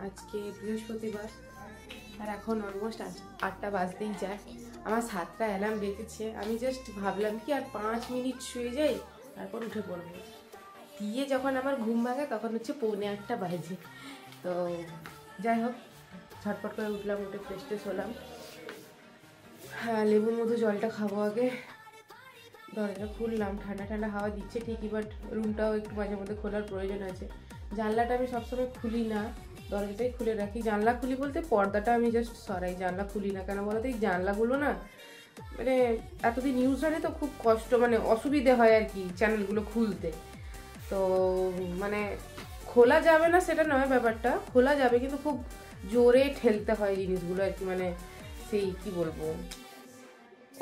আজকে বৃহস্পতিবার আর এখন অলমোস্ট 8টা বাজতেই যায়। আমার 7টা অ্যালার্ম বেজেছে। আমি জাস্ট ভাবলাম কি আর 5 মিনিট শুয়ে যাই, তারপর উঠে পড়বো। দিয়ে যখন আমার ঘুম ভাঙে তখন হচ্ছে 7:45 বাজে। তো যাই হোক, ঝটপট করে উঠলাম, উঠে ফ্রেশ ট্রেশ হলাম। হ্যাঁ, লেবুর মধু জলটা খাবো আগে। দরজাটা খুললাম, ঠান্ডা ঠান্ডা হাওয়া দিচ্ছে ঠিকই, বাট রুমটাও একটু মাঝে মধ্যে খোলার প্রয়োজন আছে। জানলাটা আমি সবসময় খুলি না, দরজাটাই খুলে রাখি। জানলা খুলি বলতে পর্দাটা আমি জাস্ট সরাই, জানলা খুলি না। কেন বলতো, এই জানলাগুলো না মানে এতদিন নিউজ জানে তো খুব কষ্ট, মানে অসুবিধে হয় আর কি চ্যানেলগুলো খুলতে। তো মানে খোলা যাবে না সেটা নয়, ব্যাপারটা খোলা যাবে কিন্তু খুব জোরে ঠেলতে হয় জিনিসগুলো আর কি। মানে সেই কি বলবো,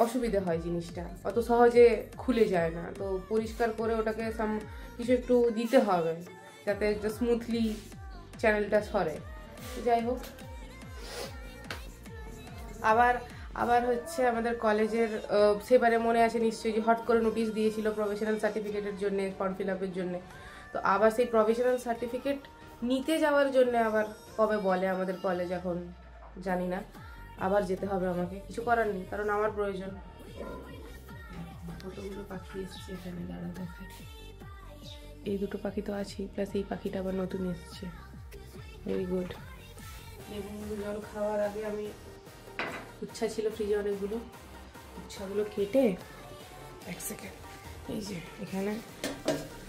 অসুবিধা হয়, জিনিসটা অত সহজে খুলে যায় না। তো পরিষ্কার করে ওটাকে কিছু একটু দিতে হবে যাতে স্মুথলি চ্যানেলটা সরে। যাই হোক, আবার হচ্ছে আমাদের কলেজের সেবারে মনে আছে নিশ্চয়ই যে হট করে নোটিশ দিয়েছিল প্রফেশনাল সার্টিফিকেটের জন্য, ফর্ম ফিল আপের জন্য। তো আবার সেই প্রফেশনাল সার্টিফিকেট নিতে যাওয়ার জন্য আবার কবে বলে আমাদের কলেজ, এখন জানি না। আবার যেতে হবে আমাকে, কিছু করার নেই, কারণ আমার প্রয়োজন। কতগুলো পাখি এসছে এখানে, দাঁড়া দেখায়। এই দুটো পাখি তো আছেই, প্লাস এই পাখিটা আবার নতুন এসছে। Very good. লেবু জল খাওয়ার আগে আমি উচ্ছা ছিল ফ্রিজে অনেকগুলো, উচ্ছাগুলো কেটে এক সেকেন্ড, এই যে এখানে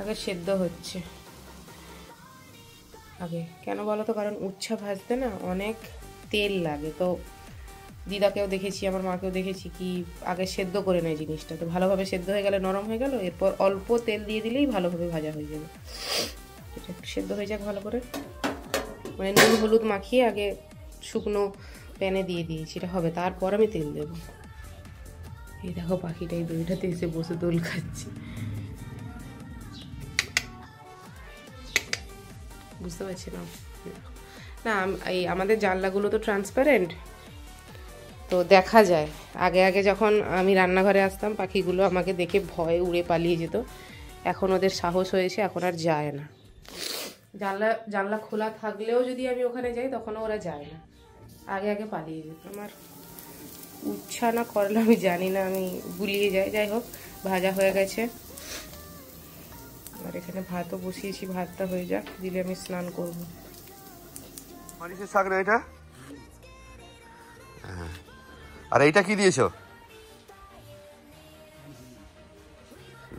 আগে সেদ্ধ হচ্ছে আগে। কেন বলো তো, কারণ উচ্ছা ভাজতে না অনেক তেল লাগে। তো দিদাকেও দেখেছি, আমার মাকেও দেখেছি কি আগে সেদ্ধ করে নেয় জিনিসটা। তো ভালোভাবে সেদ্ধ হয়ে গেলে নরম হয়ে গেল, এরপর অল্প তেল দিয়ে দিলেই ভালোভাবে ভাজা হয়ে যাবে। এটা একটু সেদ্ধ হয়ে যাক ভালো করে, মানে নুন হলুদ মাখিয়ে আগে শুকনো প্যানে দিয়ে দিয়েছি, এটা হবে। তারপর আমি তেল দেব। এই দেখো পাখিটা এই দইটাতে এসে বসে দোল খাচ্ছি, বুঝতে পারছি না। না, এই আমাদের জানলাগুলো তো ট্রান্সপারেন্ট, তো দেখা যায়। আগে আগে যখন আমি রান্নাঘরে আসতাম, পাখিগুলো আমাকে দেখে ভয়ে উড়ে পালিয়ে যেত। এখন ওদের সাহস হয়েছে, এখন আর যায় না। জানলা খোলা থাকলেও যদি আমি ওখানে যাই, তখনও ওরা যায় না, আগে আগে পালিয়ে যেত। আমার উচ্ছা না করলে আমি জানি না, আমি গুলিয়ে যাই। যাই হোক, ভাজা হয়ে গেছে। আর এখানে ভাতও বসিয়েছি, ভাতটা হয়ে যাক, দিলে আমি স্নান করবো। মারিসের শাক না এটা? আর এইটা কি দিয়েছো?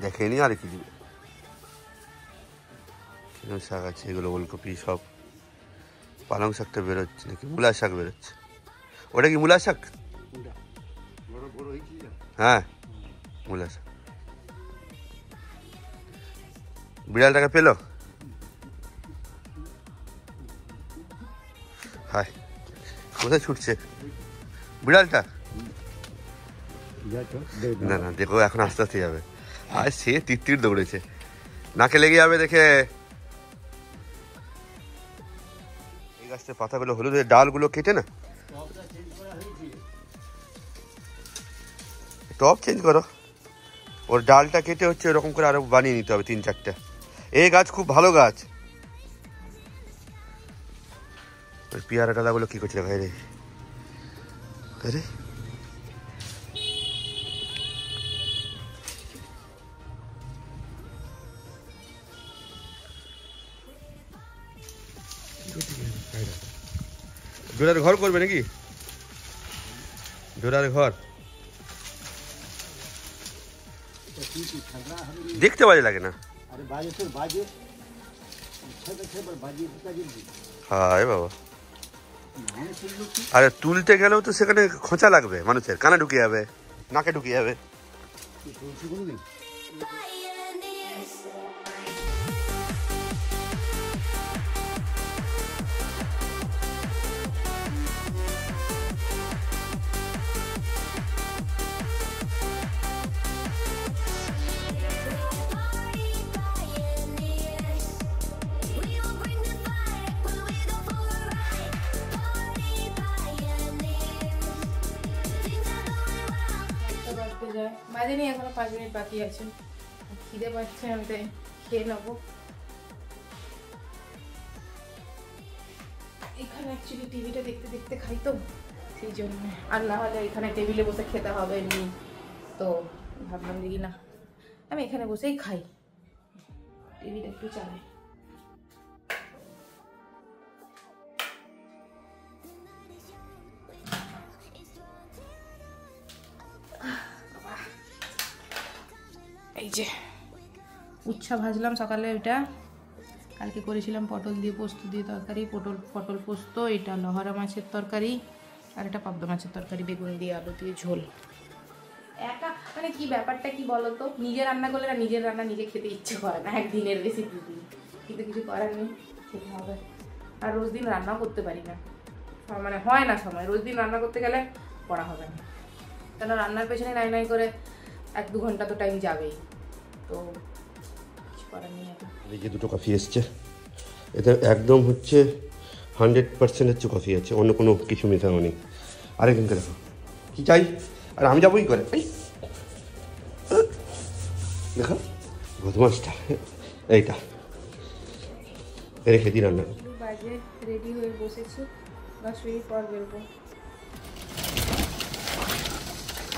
দেখেনি আর কি দিবে। শাক আছে এগুলো, ওলকপি সব। পালং শাকটা বেরোচ্ছে নাকি মূলা শাক বেরোচ্ছে? ওটা কি মূলা শাক? হ্যাঁ, মূলা শাক। বিড়ালটাকে পেলো? হায়, কোথায় ছুটছে বিড়ালটা? না না, দেখো এখন আস্তে আস্তে যাবে। আর সে তীর দৌড়েছে, নাকে লেগে যাবে দেখে। এই গাছের পাতাগুলো, হলুদের ডালগুলো কেটে না, টপ চেঞ্জ করো। ওর ডালটা কেটে হচ্ছে এরকম করে আরো বানিয়ে নিতে হবে 3-4টা। এই গাছ খুব ভালো গাছ। পেয়ারা ডালাগুলো কি করছে ভাই রে? আরে জোড়ার ঘর করবে নাকি? জোড়ার ঘর দেখতে বাজে লাগে না? হায় বাবা, আরে তুলতে গেলেও তো সেখানে খোঁচা লাগবে, মানুষের কানে ঢুকে যাবে, নাকে ঢুকে যাবে। বাজেনি, এখনো 5 মিনিট বাকি আছে। খিদে পাচ্ছে, আমি তাই খেয়ে নেবো। এখানে অ্যাকচুয়ালি টিভিটা দেখতে দেখতে খাই তো, সেই জন্য। আর না হলে এখানে টেবিলে বসে খেতে হবে এমনি, তো ভাবলাম দেখি না আমি এখানে বসেই খাই, টিভিটা একটু চালাই। এই যে উচ্ছা ভাজলাম সকালে, ওইটা কালকে করেছিলাম পটল দিয়ে পোস্ত দিয়ে তরকারি, পটল পোস্ত, এটা লহরা মাছের তরকারি, আর এটা পাবদা মাছের তরকারি বেগুন দিয়ে আলু দিয়ে ঝোল। একা মানে কি ব্যাপারটা কি বলতো, নিজে রান্না করলে না নিজের রান্না নিজে খেতে ইচ্ছে করে না, একদিনের বেশি দুদিন, কিন্তু কিছু করার নেই, খেতে হবে। আর রোজ দিন রান্নাও করতে পারি না, মানে হয় না সময়, রোজ দিন রান্না করতে গেলে করা হবে না, কেন রান্নার পেছনে নাই নাই করে 1-2 ঘন্টা তো টাইম যাবেই, তো কিছু করার নেই। এই যে দুটো কফি এসছে, এটা একদম হচ্ছে 100% হচ্ছে কফি আছে, অন্য কোনো কিছু মেশানো নেই। আরেকজনকে দেখো কি চাই, আর আমি যাবোই করে দেখো বদমাসটা, এইটা রেখে দিই রান্না। বাজে রেডি হয়ে বসেছি, 10 মিনিট পর বেরোবো।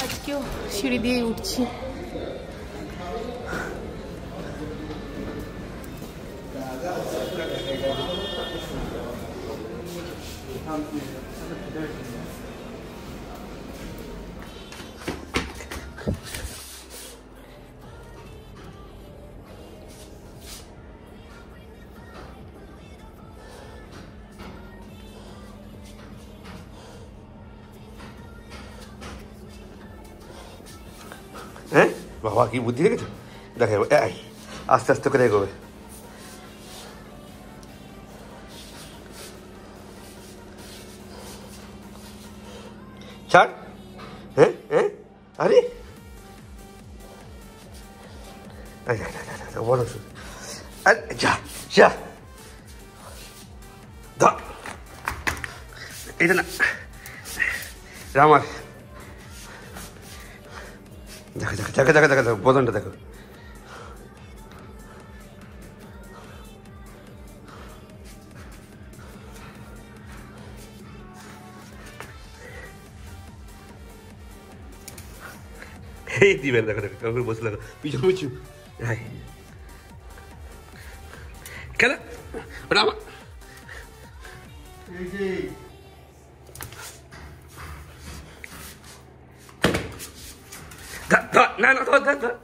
আজকেও সিঁড়ি দিয়েই উঠছি। হ্যাঁ বাবা কি বুদ্ধি দেখেছো, দেখে আস্তে আস্তে করে এগোবে। ছাড়, হ্যাঁ হ্যাঁ, আরে বলো আরে যা যা, এটা না রামার, দেখো দেখো দেখো দেখো দেখো দেখো বদনটা দেখো। এই দিবেন দেখো দেখো কাউকে বসে দেখো পিছু পিছু, হ্যাঁ কেন ওটা আমার না না ধর ধর ধর,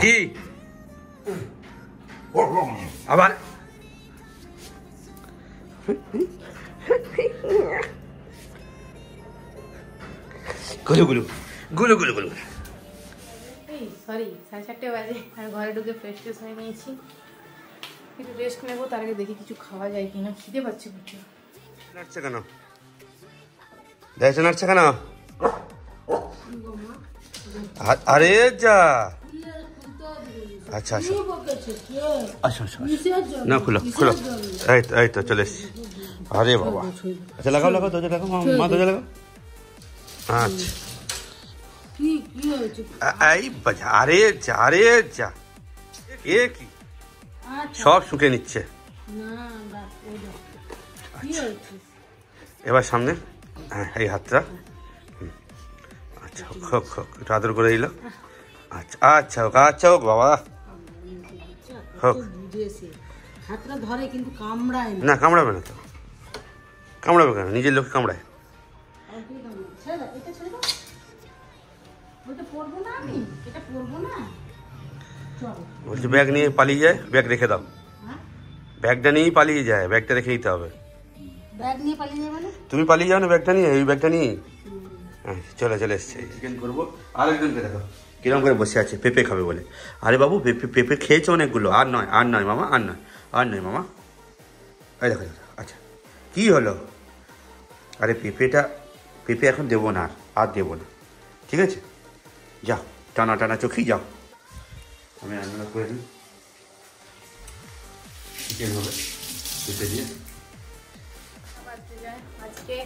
কি আবার গুলু গুলু গুলু গুলু গুলু। এই সরি 4:30 বাজে, আমি ঘরে ঢুকে ফ্রেশ হয়ে নিয়েছি, একটু রেস্ট নেবো, তার আগে দেখি কিছু খাওয়া যায় কিনা, খিদে পাচ্ছে প্রচুর। নাচছে কেন, দেখছো নাচছে কেন, আরে যা, আচ্ছা আচ্ছা আচ্ছা আচ্ছা না খুলো খুলো, এই তো চলে এসছি। আরে বাবা আচ্ছা লাগাও লাগাও দরজা লাগাও, মা দরজা লাগাও। আচ্ছা এই বাজা, আরে যা আরে যা, এ কি সব শুকে নিচ্ছে। এবার সামনে, হ্যাঁ এই হাতটা, আচ্ছা হোক হোক একটু আদর করে দিল, আচ্ছা আচ্ছা হোক, আচ্ছা হোক বাবা হোক। না কামড়াবে না তো, কামড়াবে কেন, নিজের লোক কামড়ায়। বলছি ব্যাগ নিয়ে পালিয়ে যায়, ব্যাগ রেখে দাও, ব্যাগটা নিয়েই পালিয়ে যায়, ব্যাগটা রেখে দিতে হবে। তুমি পালিয়ে যাও না ব্যাগটা নিয়ে, এই ব্যাগটা নিয়ে। হ্যাঁ চলে চলে এসছে, চিকেন করবো। আরেকজনকে দেখো কিরম করে বসে আছে, পেঁপে খাবে বলে। আরে বাবু পেঁপে খেয়েছে অনেকগুলো, আর নয় আর নয় মামা, আর নয় আর নয় মামা। এই দেখো আচ্ছা কি হলো, আরে পেঁপে এখন দেবো না, আর দেবো না, ঠিক আছে যাও টানা টানা চোখেই যাও। আমি রান্না করে নিই, চিকেন হবে পেঁপে দিয়ে। আজকে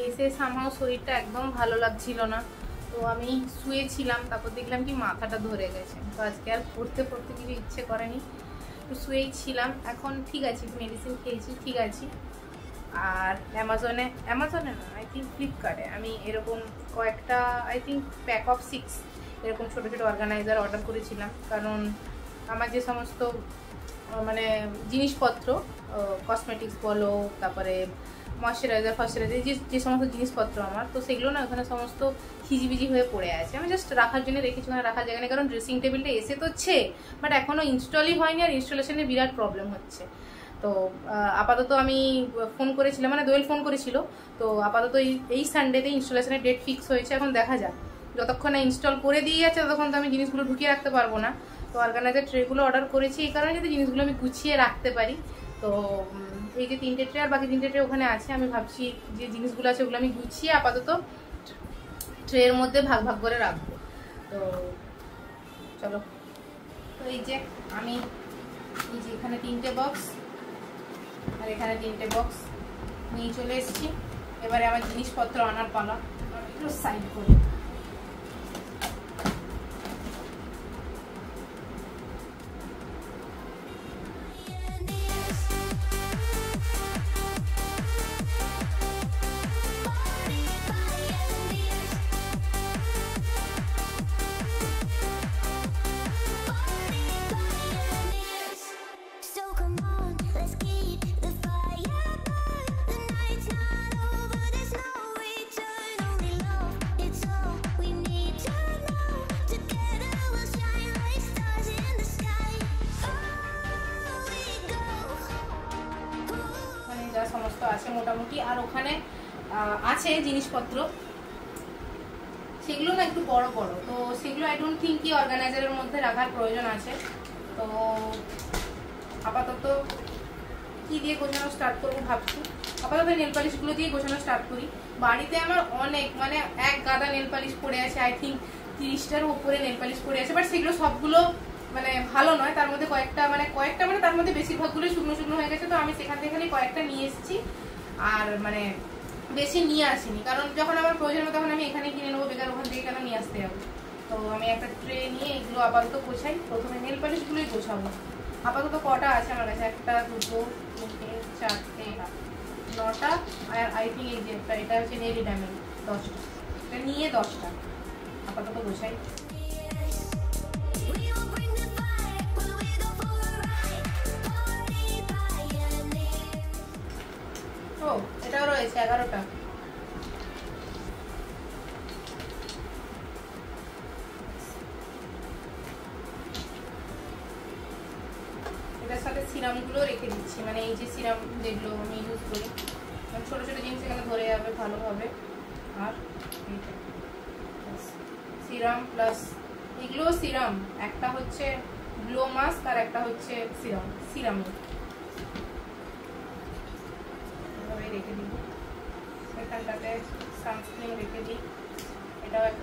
এসে সামহাও শরীরটা একদম ভালো লাগছিল না, তো তো আমি শুয়েছিলাম, তারপর দেখলাম কি মাথাটা ধরে গেছে, তো আজকে আর পড়তে কিছু ইচ্ছে করেনি, তো শুয়েই ছিলাম। এখন ঠিক আছে, মেডিসিন খেয়েছি, ঠিক আছে। আর অ্যামাজনে না, আই থিঙ্ক ফ্লিপকার্টে আমি এরকম কয়েকটা, আই থিঙ্ক প্যাক অফ 6 এরকম ছোটো ছোটো অর্গানাইজার অর্ডার করেছিলাম। কারণ আমার যে সমস্ত মানে জিনিসপত্র, কসমেটিক্স বলো, তারপরে ময়শ্চারাইজার যে সমস্ত জিনিসপত্র আমার, তো সেগুলো না ওখানে সমস্ত হিজিবিজি হয়ে পড়ে আছে। আমি জাস্ট রাখার জন্য রেখেছি, ওখানে রাখার জায়গা নেই। কারণ ড্রেসিং টেবিলটা এসে তো হচ্ছে, বাট এখনও ইনস্টলই হয়নি, আর ইনস্টলেশনে বিরাট প্রবলেম হচ্ছে। তো আপাতত আমি ফোন করেছিলাম, মানে দোয়েল ফোন করেছিল, তো আপাতত এই সানডেতে ইনস্টলেশনের ডেট ফিক্স হয়েছে। এখন দেখা যাক, যতক্ষণ না ইনস্টল করে দিয়ে যাচ্ছে ততক্ষণ তো আমি জিনিসগুলো ঢুকিয়ে রাখতে পারবো না। তো অর্গানাইজার ট্রেগুলো অর্ডার করেছি এই কারণে, যাতে জিনিসগুলো আমি গুছিয়ে রাখতে পারি। তো এই যে 3টে ট্রে আর বাকি 3টে ট্রে ওখানে আছে, আমি ভাবছি যে জিনিসগুলো আছে ওগুলো আমি গুছিয়ে আপাতত ট্রের মধ্যে ভাগ ভাগ করে রাখবো। তো চলো, তো এই যে আমি এই যে এখানে 3টে বক্স আর এখানে 3টে বক্স নিয়ে চলে এসেছি। এবারে আমার জিনিসপত্র আনার পালা, একটু সাইড করি। সমস্ত আছে মোটামুটি, আর ওখানে আছে জিনিসপত্র, সেগুলো না একটু বড় বড়, তো সেগুলো আই ডোন্ট থিঙ্ক কি অর্গানাইজারের মধ্যে রাখার প্রয়োজন আছে। তো আপাতত কি দিয়ে গোছানো স্টার্ট করবো ভাবছি, আপাতত নেল পালিশগুলো দিয়ে গোছানো স্টার্ট করি। বাড়িতে আমার অনেক, মানে এক গাদা নেল পালিশ পড়ে আছে, আই থিঙ্ক 30টার উপরে নেল পালিশ পড়ে আছে, বাট সেগুলো সবগুলো মানে ভালো নয়। তার মধ্যে কয়েকটা মানে তার মধ্যে বেশিরভাগগুলো শুকনো শুকনো হয়ে গেছে, তো আমি সেখান থেকে খালি কয়েকটা নিয়ে এসেছি, আর মানে বেশি নিয়ে আসিনি। কারণ যখন আমার প্রয়োজন হবে তখন আমি এখানে কিনে নেবো, বেকার ওখান থেকে কেন নিয়ে আসতে যাবো। তো আমি একটা ট্রে নিয়ে এগুলো আপাতত গোছাই। প্রথমে নেল পালিশগুলোই গোছাবো। আপাতত কটা আছে আমার কাছে, 1 2 3 4 9টা, আর আই থিঙ্ক এই যে এটা হচ্ছে নেলি ডায়মন্ড 10টা, এটা নিয়ে 10টা আপাতত গোছাই। ও এটাও রয়েছে 11টা। এটার সাথে সিরামগুলো রেখে দিচ্ছি, মানে এই যে সিরাম যেগুলো আমি ইউজ করি, ছোট ছোট জিনিস এখানে ধরে যাবে ভালোভাবে। আর সিরাম প্লাস এগুলো সিরাম, একটা হচ্ছে গ্লো মাস্ক আর একটা হচ্ছে সিরাম রেখে দিব। এখানটাতে সানস্ক্রিন রেখে দিই,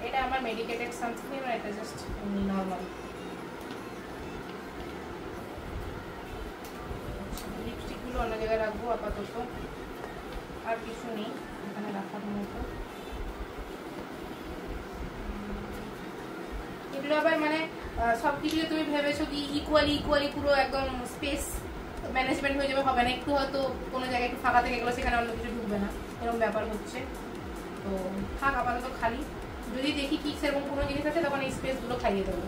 এটা আমার মেডিকেটেড সানস্ক্রিন, আর এটা জাস্ট এমনি নর্মাল। লিপস্টিকগুলো অন্য জায়গায় রাখবো আপাতত, আর কিছু নেই এখানে রাখার মতো। এগুলো আবার মানে সব কিছু তুমি ভেবেছো কি ইকুয়ালি পুরো একদম স্পেস ম্যানেজমেন্ট হয়ে যাবে, হবে না। একটু হয়তো কোনো জায়গায় একটু ফাঁকা থেকে গেলো, সেখানে অন্য কিছু ঢুকবে না, এরকম ব্যাপার হচ্ছে। তো থাক আপাতত খালি, যদি দেখি কি সেরকম কোনো জিনিস আছে তখন এই স্পেসগুলো খাইয়ে দেবো।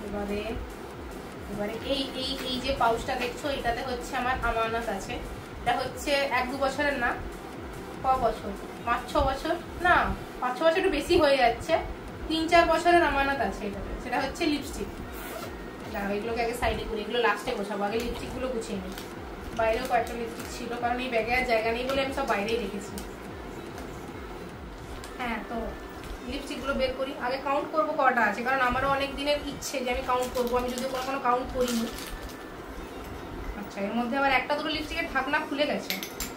এবারে এই যে পাউচটা দেখছো, এটাতে হচ্ছে আমার আমানত আছে। এটা হচ্ছে 1-2 বছরের না, ক বছর, 5-6 বছর না, 5-6 বছর একটু বেশি হয়ে যাচ্ছে, 3-4 বছরের আমানত আছে এটাতে। সেটা হচ্ছে লিপস্টিক। দাঁড়াও এগুলোকে আগে সাইডে করি, এগুলো লাস্টে গোছাবো, আগে লিপস্টিকগুলো গুছিয়ে নিই। বাইরেও কয়েকটা লিপস্টিক ছিল, কারণ এই ব্যাগে আর জায়গা নেই বলে আমি সব বাইরেই রেখেছি। হ্যাঁ, তো লিপস্টিকগুলো বের করি, আগে কাউন্ট করবো কটা আছে, কারণ আমারও অনেক দিনের ইচ্ছে যে আমি কাউন্ট করবো, আমি যদিও কোনো কাউন্ট করিনি। আচ্ছা, এর মধ্যে আবার 1-2 লিপস্টিকের ঢাকনা খুলে গেছে,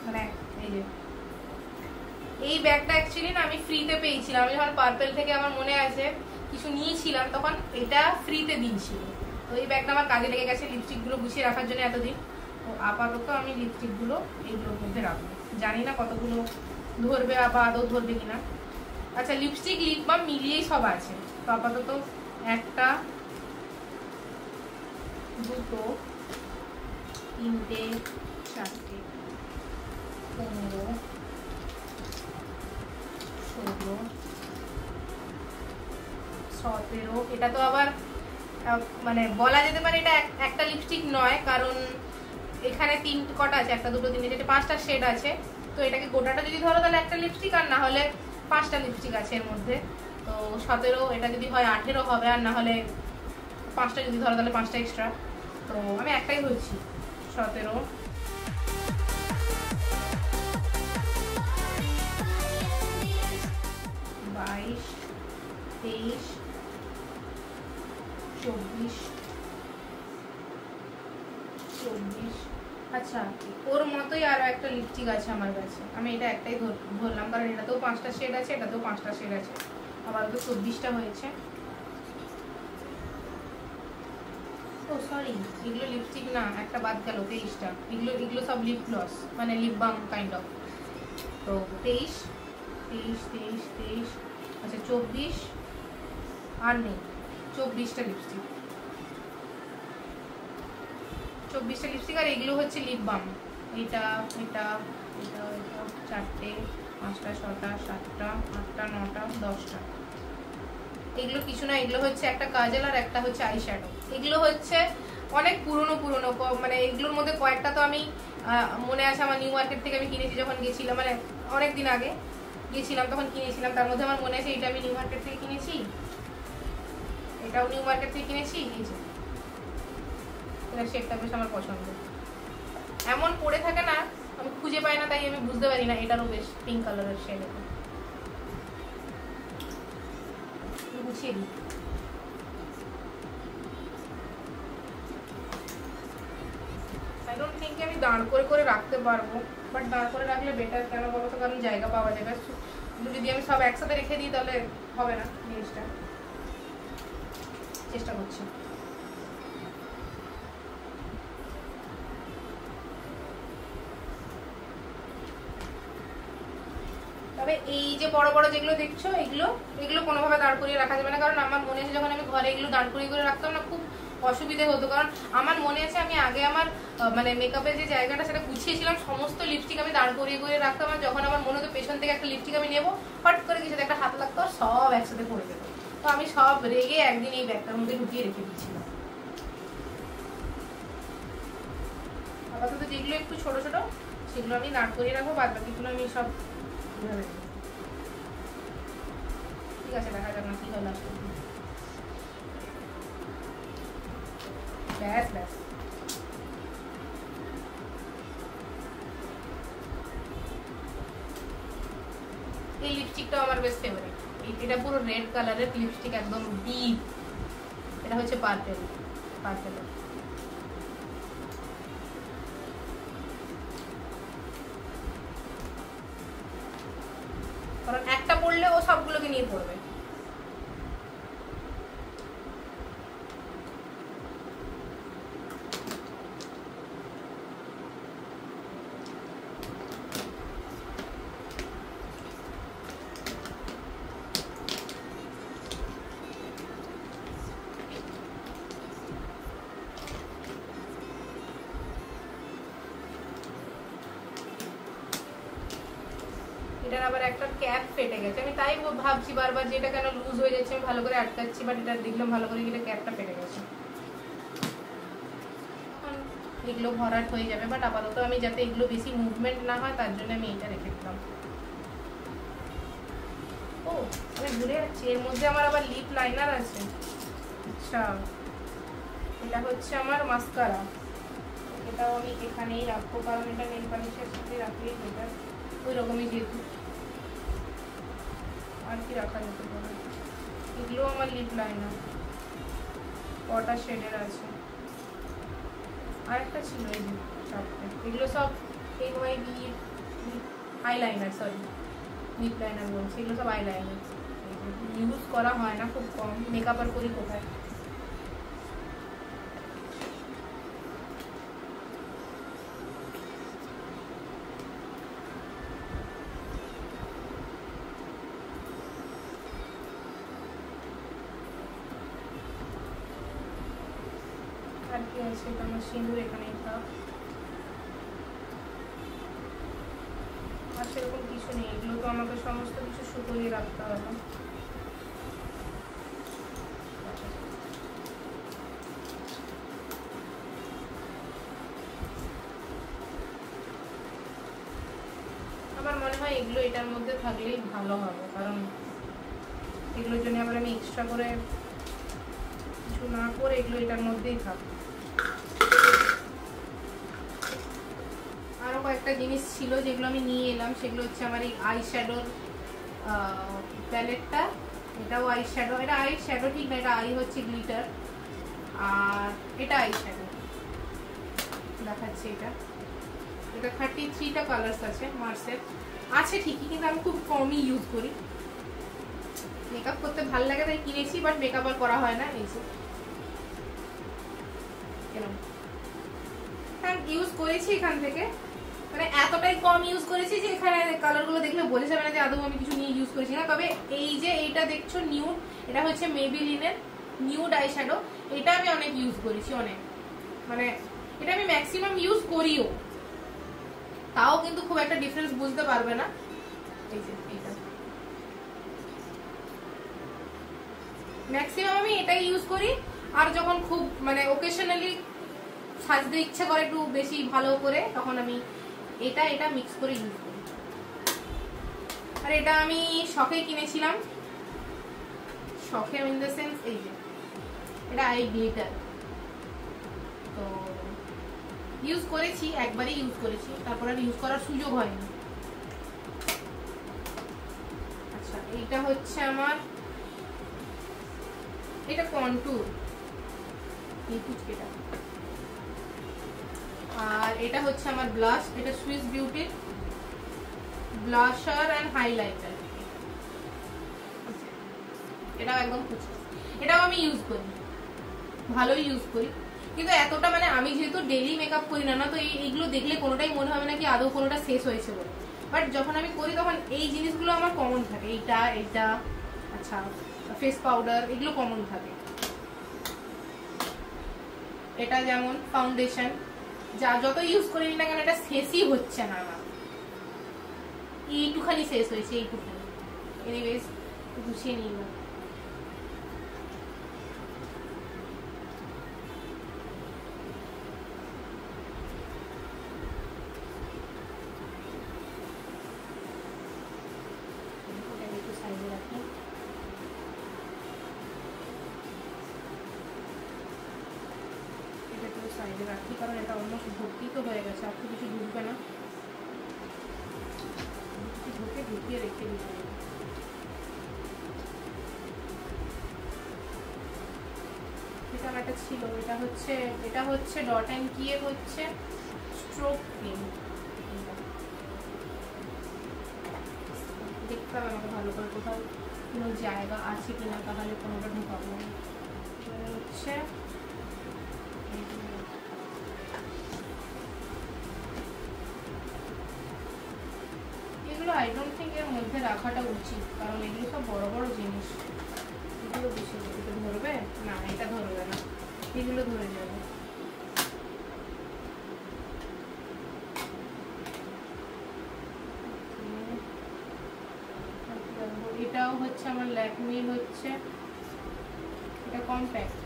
মানে এই যে এই ব্যাগটা অ্যাকচুয়ালি না আমি ফ্রিতে পেয়েছিলাম। আমি যখন পার্পেল থেকে আমার মনে আছে কিছু নিয়েছিলাম, তখন এটা ফ্রিতে দিয়েছিল। তো এই ব্যাগটা আমার কাজে লেগে গেছে লিপস্টিকগুলো গুছিয়ে রাখার জন্য এতদিন। তো আপাতত আমি লিপস্টিকগুলো এইগুলোর মধ্যে রাখবো, জানি না কতগুলো ধরবে বা আদৌ ধরবে কিনা। আচ্ছা লিপস্টিক লিপ বাম মিলিয়েই সব আছে। তো আপাতত 1টা 2টো 3টে 4টে 15 16 17। এটা তো আবার মানে বলা যেতে পারে এটা একটা লিপস্টিক নয়, কারণ এখানে 3 কটা আছে, 1 2 3 4 5টা শেড আছে। তো এটাকে গোটাটা যদি ধরো তাহলে একটা লিপস্টিক, আর না হলে 5টা লিপস্টিক আছে এর মধ্যে। তো 17, এটা যদি হয় 18 হবে, আর না হলে 5টা যদি ধরো তাহলে 5টা এক্সট্রা। তো আমি একটাই ধরছি 17 22 23 24 24। আচ্ছা ওর মতোই আরো একটা লিপস্টিক আছে আমার কাছে, আমি এটা একটাই ধরলাম, কারণ এটাতেও 5টা শেড আছে, এটাতেও 5টা শেড আছে। আবার তো 24টা হয়েছে। ও সরি, এগুলো লিপস্টিক না, একটা বাদ গেল, 23টা। এগুলো সব লিপ গ্লস, মানে লিপ বাম কাইন্ড অফ। তো 23 23 23 23। আচ্ছা 24 আর নেই, 24টা লিপস্টিক, 24টা লিপস্টিক। আর এগুলো হচ্ছে লিপ বাম। এটা এটা এটা এটা 4টে 5টা 6টা 7টা 8টা 9টা 10টা। এগুলো কিছু না, এগুলো হচ্ছে একটা কাজল আর একটা হচ্ছে আই শ্যাডো। এগুলো হচ্ছে অনেক পুরনো, মানে এগুলোর মধ্যে কয়েকটা তো আমি মনে আছে আমার নিউ মার্কেট থেকে আমি কিনেছি যখন গেছিলাম, মানে অনেক দিন আগে গেছিলাম তখন কিনেছিলাম। তার মধ্যে আমার মনে আছে এটা আমি নিউ মার্কেট থেকে কিনেছি, এটাও নিউ মার্কেট থেকে কিনেছি। এই যে এটা শেডটা বেশ আমার পছন্দ। এমন পড়ে থাকে না, আমি খুঁজে পাই না, তাই আমি বুঝতে পারি না এটারও বেশ পিঙ্ক কালারের শেড। গুছিয়ে দিই। আই ডোন্ট থিঙ্ক আমি দাঁড় করে রাখতে পারবো, বাট দাঁড় করে রাখলে বেটার। কেন বলো তো, কারণ জায়গা পাওয়া যাবে। যদি আমি সব একসাথে রেখে দিই তাহলে হবে না জিনিসটা। চেষ্টা করছি। তবে এই যে বড় বড় যেগুলো দেখছো, এগুলো কোনোভাবে দাঁড় করিয়ে রাখা যাবে না, কারণ আমার মনে আছে যখন আমি ঘরে এগুলো দাঁড় করিয়ে করে রাখতাম না, খুব অসুবিধে হতো। কারণ আমার মনে আছে আমি আগে আমার মানে মেকআপের যে জায়গাটা সেটা গুছিয়েছিলাম, সমস্ত লিপস্টিক আমি দাঁড় করিয়ে করে রাখতাম। আর যখন আমার মনে হতো পেছন থেকে একটা লিপস্টিক আমি নেবো, হট করে কিছু একটা হাত লাগতো, সব একসাথে পড়ে যেত। তো আমি সব রেগে একদিন এই ব্যাগটার মধ্যে ঢুকিয়ে রেখে দিচ্ছিলাম। আপাতত যেগুলো একটু ছোট ছোট সেগুলো আমি দাঁড় করিয়ে রাখবো, বাদ বাকিগুলো আমি সব ঠিক আছে। দেখা যাক না কি হয় লাস্ট। ব্যাস ব্যাস। এই লিপস্টিকটা আমার বেশ ফেভারিট। এটা পুরো রেড কালারের লিপস্টিক, একদম ডিপ। এটা হচ্ছে পার্পেল। কারণ একটা পড়লে ও সবগুলোকে নিয়ে পড়বে। এটার আবার একটা ক্যাপ ফেটে গেছে, আমি তাই ভাবছি বারবার যে এটা কেন লুজ হয়ে যাচ্ছে। আমি ভালো করে আটকাচ্ছি, বাট এটা দেখলাম ভালো করে এটা ক্যাপটা ফেটে গেছে। এগুলো ভরাট হয়ে যাবে, বাট আপাতত আমি যাতে এগুলো বেশি মুভমেন্ট না হয় তার জন্য আমি এটা রেখে দিলাম। ও আমি ভুলে যাচ্ছি, এর মধ্যে আমার আবার লিপ লাইনার আছে। আচ্ছা এটা হচ্ছে আমার মাস্কারা। এটাও আমি এখানেই রাখবো, কারণ এটা নেল পালিশের সাথে রাখলেই বেটার। ওই রকমই যেহেতু। আর কি রাখা যেতে পারে? এগুলো আমার লিপ লাইনার, কটা শেডের আছে। আর একটা ছিল এই যে 4টে। এগুলো সব NYB eyeliner, sorry lip liner বলছি, এগুলো সব আইলাইনার। ইউজ করা হয় না, খুব কম। মেকআপ আর করি কোথায়। কি আছে, এটা আমার সিঁদুর এখানেই থাক। আর সেরকম কিছু নেই, এগুলো তো আমাকে সমস্ত কিছু শুকিয়ে রাখতে হবে। আমার মনে হয় এগুলো এটার মধ্যে থাকলেই ভালো হবে, কারণ এগুলোর জন্য আবার আমি এক্সট্রা করে কিছু না করে এগুলো এটার মধ্যেই থাকবে। আরও কয়েকটা জিনিস ছিল যেগুলো আমি নিয়ে এলাম, সেগুলো হচ্ছে আমার এই আই শ্যাডোর প্যালেটটা। এটাও আই শ্যাডো, এটা আই শ্যাডো ঠিক না, এটা আই হচ্ছে গ্লিটার, আর এটা আই শ্যাডো দেখাচ্ছে। এটা 33টা কালার্স আছে মার্সের, আছে ঠিকই, কিন্তু আমি খুব কমই ইউজ করি। মেকআপ করতে ভালো লাগে তাই কিনেছি, বাট মেকআপ আর করা হয় না। এই যে হ্যাঁ ইউজ করেছি এখান থেকে, মানে এতটাই কম ইউজ করেছি যে এখানে কালারগুলো দেখলে বোঝা যাবে না যে আদৌ আমি কিছু নিয়ে ইউজ করেছি না। তবে এই যে এইটা দেখছো নিউড, এটা হচ্ছে মেবিলিনের নিউড আই শ্যাডো। এটা আমি অনেক ইউজ করেছি, অনেক, মানে এটা আমি ম্যাক্সিমাম ইউজ করিও, তাও কিন্তু খুব একটা ডিফারেন্স বুঝতে পারবে না। এই যে এটা ম্যাক্সিমাম আমি এটাই ইউজ করি। আর যখন খুব মানে ওকেশনালি সাজতে ইচ্ছা করে একটু বেশি ভালো করে, তখন আমি এটা মিক্স করে ইউজ করি। আর এটা আমি শখে কিনেছিলাম, শখে ইন দ্য সেন্স এই যে এটা আই গ্লিটার। তো ইউজ করেছি, একবারই ইউজ করেছি, তারপর আর ইউজ করার সুযোগ হয়নি। আচ্ছা এইটা হচ্ছে আমার, এটা কন্টুর এই কুচকেটা। আর এটা হচ্ছে আমার ব্লাশ, এটা সুইস বিউটির ব্লাশার এন্ড হাইলাইটার। এটাও একদম কুচকে, এটাও আমি ইউজ করি, ভালোই ইউজ করি। কিন্তু এতটা মানে আমি যেহেতু ডেইলি মেকআপ করি না, তো এইগুলো দেখলে কোনোটাই মনে হবে না কি আদৌ কোনোটা শেষ হয়েছে বলে। বাট যখন আমি করি তখন এই জিনিসগুলো আমার কমন থাকে, এইটা আচ্ছা ফেস পাউডার এগুলো কমন থাকে। এটা যেমন ফাউন্ডেশন, যা যত ইউজ করি না কেন এটা শেষই হচ্ছে না আমার, এইটুখানি শেষ হয়েছে, এইটুখানি। এনিওয়েজ গুছিয়ে নিই না। সাইডে রাখি, কারণ এটা অলমোস্ট ভর্তি তো হয়ে গেছে, আর তো কিছু ঢুকবে না, ঢুকিয়ে রেখে দিতে হবে। এটা আমার একটা ছিল, এটা হচ্ছে ডট অ্যান্ড কি এর হচ্ছে স্ট্রোক ক্রিম। দেখতে হবে আমাকে ভালো করে কোথাও কোনো জায়গা আছে কিনা, তাহলে কোনোটা ঢুকাবো। হচ্ছে এগুলো আই ডোন্ট থিঙ্ক এর মধ্যে রাখাটা উচিত, কারণ এগুলো সব বড় বড় জিনিস, এগুলো বেশি ধরবে না, এটা ধরবে না, এগুলো ধরে যাবে। এটাও হচ্ছে আমার ল্যাকমির, হচ্ছে এটা কম্প্যাক্ট।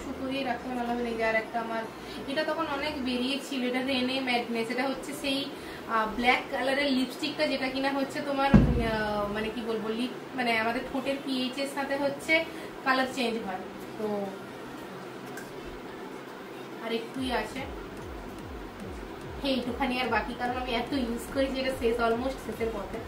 শুকিয়ে রাখতে ভালো হবে। আর একটা আমার এটা তখন অনেক বেরিয়েছিল, এটা রেনে ম্যাডনেস, এটা হচ্ছে সেই ব্ল্যাক কালারের লিপস্টিকটা, যেটা কিনা হচ্ছে তোমার মানে কি বলবো লিপ মানে আমাদের ঠোঁটের পিএইচ এর সাথে হচ্ছে কালার চেঞ্জ হয়। তো আর একটুই আছে, এইটুখানি আর বাকি, কারণ আমি এত ইউজ করি যে এটা শেষ, অলমোস্ট শেষের পথে।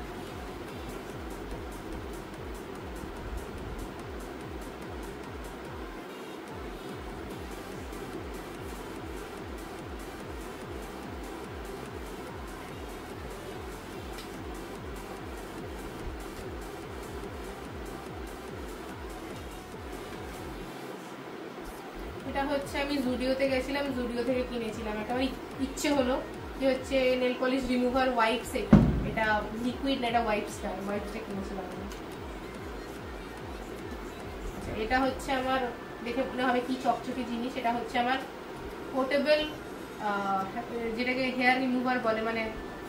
এটা হচ্ছে আমি জুডিওতে গেছিলাম, জুডিও থেকে কিনেছিলাম। এটা আমার ইচ্ছে হলো যে হচ্ছে নেল পলিশ রিমুভার ওয়াইপস, এটা এটা লিকুইড না, এটা ওয়াইপসটা কিনেছিলাম আমি। আচ্ছা, এটা হচ্ছে আমার, দেখে মনে হবে কি চকচকে জিনিস, এটা হচ্ছে আমার পোর্টেবল, যেটাকে হেয়ার রিমুভার বলে, মানে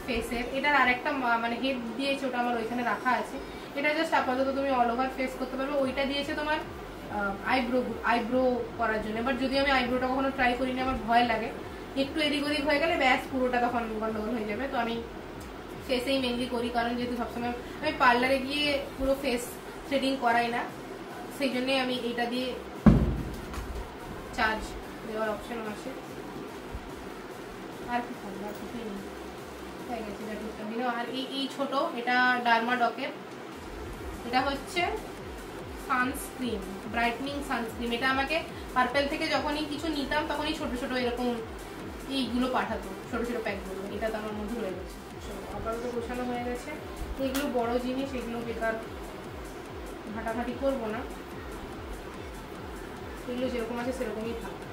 ফেসের। এটার আরেকটা মানে হেড দিয়েছে, ওটা আমার ওইখানে রাখা আছে। এটা জাস্ট আপাতত তুমি অল ওভার ফেস করতে পারবে। ওইটা দিয়েছে তোমার আইব্রো করার জন্য। বাট যদি আমি আইব্রোটা কখনো ট্রাই করিনি, আমার ভয় লাগে, একটু এদিক ওদিক হয়ে গেলে ব্যাস পুরোটা তখন গন্ডগোল হয়ে যাবে। তো আমি ফেসেই মেনলি করি, কারণ যেহেতু সবসময় আমি পার্লারে গিয়ে পুরো ফেস থ্রেডিং করাই না, সেই জন্যই আমি এইটা দিয়ে চার্জ দেওয়ার অপশন আছে। আর কি থাকবে, আর কিছুই নেই, হয়ে গেছে এটা টুকটাক দিন। আর এই ছোট, এটা ডার্মাডকের, এটা হচ্ছে সানস্ক্রিন, ব্রাইটনিং সানস্ক্রিন। এটা আমাকে পার্পেল থেকে যখনই কিছু নিতাম তখনই ছোট ছোট এরকম এইগুলো পাঠাতো, ছোট ছোট প্যাকগুলো। এটা তো আমার মধ্যে রয়ে গেছে, আপাতত গোছানো হয়ে গেছে। এগুলো বড় জিনিস, এগুলো বেকার ঘাটাঘাটি করবো না, এগুলো যেরকম আছে সেরকমই থাকবে।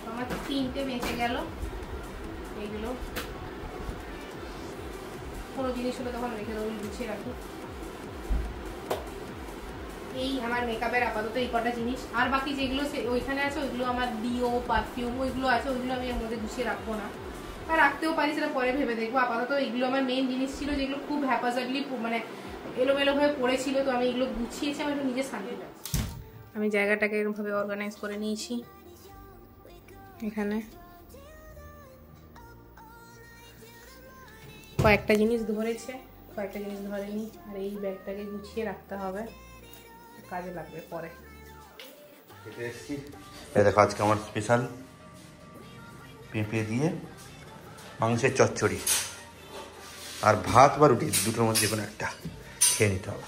আমার 3টে বেঁচে গেল। এইগুলো কোনো জিনিস হলে তখন রেখে দেবো, গুছিয়ে রাখি। এই আমার মেকআপের আপাতত এই কটা জিনিস। আর বাকি যেগুলো ওইখানে আছে ওইগুলো আমার ডিও, পারফিউম ওইগুলো আছে, ওইগুলো আমি এর মধ্যে গুছিয়ে রাখবো না, আর রাখতেও পারি, সেটা পরে ভেবে দেখবো। আপাতত এইগুলো আমার মেন জিনিস ছিল, যেগুলো খুব হ্যাপাজার্ডলি মানে এলোমেলো হয়ে পড়েছিল, তো আমি এগুলো গুছিয়েছি, আমার একটু নিজের শান্তি লাগছে। আমি জায়গাটাকে এরকমভাবে অর্গানাইজ করে নিয়েছি। এখানে কয়েকটা জিনিস ধরেছে, কয়েকটা জিনিস ধরেনি, আর এই ব্যাগটাকে গুছিয়ে রাখতে হবে, কাজে লাগবে পরে। দেখো আজকে আমার স্পেশাল পেঁপে দিয়ে মাংসের চচ্চড়ি, আর ভাত বা রুটি দুটোর মধ্যে কোনো একটা খেয়ে নিতে হবে।